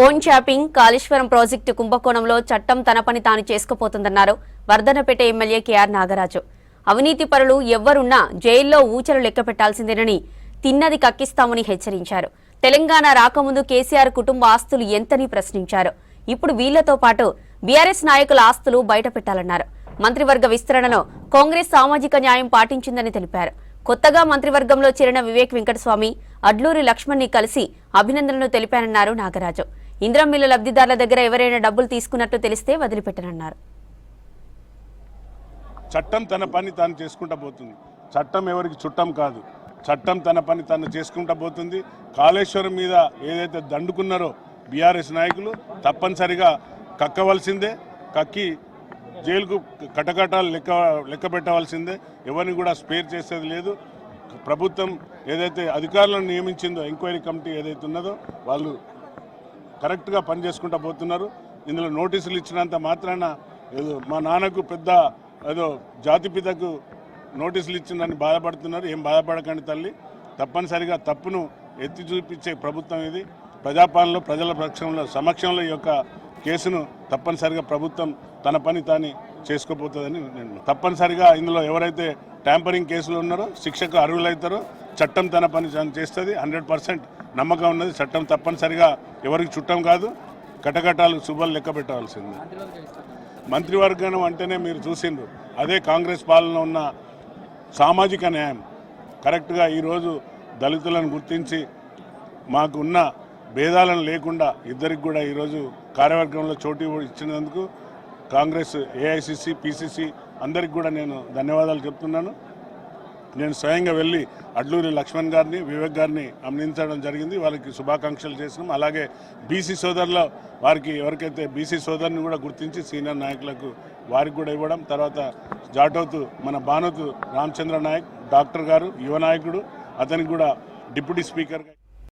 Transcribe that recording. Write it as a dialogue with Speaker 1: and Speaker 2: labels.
Speaker 1: Phone shopping Kaleshwaram project కుంభకోణంలో చట్టం తన పని తాను చేసుకుపోతుందన్నారు వర్ధనపేట ఎమ్మెల్యే కేఆర్ నాగరాజు. అవినీతి పరులు ఎవ్వరున్నా జైల్లో ఊచలు లెక్క పెట్టాల్సిందేనని తిన్నది కక్కిస్తామని హెచ్చరించారు. తెలంగాణ రాకముందు కేసీఆర్ కుటుంబ ఆస్తులు ఎంతని ప్రశ్నించారు. ఇప్పుడు వీళ్లతో పాటు బీఆర్ఎస్ నాయకుల ఆస్తులు బయటపెట్టాలన్నారు. మంత్రివర్గ విస్తరణలో కాంగ్రెస్ సామాజిక న్యాయం పాటించిందని తెలిపారు. కొత్తగా మంత్రివర్గంలో చేరిన వివేక్ వెంకటస్వామి, అడ్లూరి లక్ష్మణ్ని కలిసి అభినందనలు తెలిపానన్నారు నాగరాజు. ఇందిరా మిల్లు లబ్ధిదారుల దగ్గర ఎవరైనా డబ్బులు తీసుకున్నట్టు తెలిస్తే వదిలిపెట్టనన్నారు.
Speaker 2: చట్టం తన పని తాను చేసుకుంటా పోతుంది. చట్టం ఎవరికి చుట్టం కాదు. చట్టం తన పని తాను చేసుకుంటా పోతుంది. కాళేశ్వరం మీద ఏదైతే దండుకున్నారో బీఆర్ఎస్ నాయకులు తప్పనిసరిగా కక్కవలసిందే. కక్కి జైలుకు కటకటాలు లెక్క పెట్టవలసిందే. ఎవరిని కూడా స్పేర్ చేసేది లేదు. ప్రభుత్వం ఏదైతే అధికారులను నియమించిందో ఎంక్వైరీ కమిటీ ఏదైతే ఉన్నదో వాళ్ళు కరెక్ట్గా పనిచేసుకుంటూ పోతున్నారు. ఇందులో నోటీసులు ఇచ్చినంత మాత్రాన ఏదో మా నాన్నకు పెద్ద ఏదో జాతిపితకు నోటీసులు ఇచ్చిందని బాధపడుతున్నారు. ఏం బాధపడకండి తల్లి. తప్పనిసరిగా తప్పును ఎత్తి చూపించే ప్రభుత్వం ఇది. ప్రజాపాలనలో ప్రజల సమక్షంలో ఈ యొక్క కేసును తప్పనిసరిగా ప్రభుత్వం తన పని తాని చేసుకోబోతుందని నేను తప్పనిసరిగా ఇందులో ఎవరైతే ట్యాంపరింగ్ కేసులు ఉన్నారో శిక్షకు అర్హులవుతారో చట్టం తన పని తాను చేస్తుంది. 100% నమ్మకం ఉన్నది. చట్టం తప్పనిసరిగా ఎవరికి చుట్టం కాదు. కటకటాలు శుభాలు లెక్క పెట్టవలసింది. మంత్రివర్గం అంటేనే మీరు చూసిండ్రు, అదే కాంగ్రెస్ పాలన ఉన్న సామాజిక న్యాయం. కరెక్ట్గా ఈరోజు దళితులను గుర్తించి మాకు ఉన్న భేదాలను లేకుండా ఇద్దరికి కూడా ఈరోజు కార్యవర్గంలో చోటు ఇచ్చినందుకు కాంగ్రెస్, ఏఐసిసి, పిసిసి అందరికి కూడా నేను ధన్యవాదాలు చెప్తున్నాను. నేను స్వయంగా వెళ్ళి అడ్లూరి లక్ష్మణ్ గారిని, వివేక్ గారిని అభినందించడం జరిగింది. వాళ్ళకి శుభాకాంక్షలు చేసినాం. అలాగే బీసీ సోదరుల వారికి ఎవరికైతే బీసీ సోదరుని కూడా గుర్తించి సీనియర్ నాయకులకు వారికి కూడా ఇవ్వడం. తర్వాత జాటోతు మన బానోతు రామచంద్ర నాయక్ డాక్టర్ గారు యువ నాయకుడు, అతనికి కూడా డిప్యూటీ స్పీకర్గా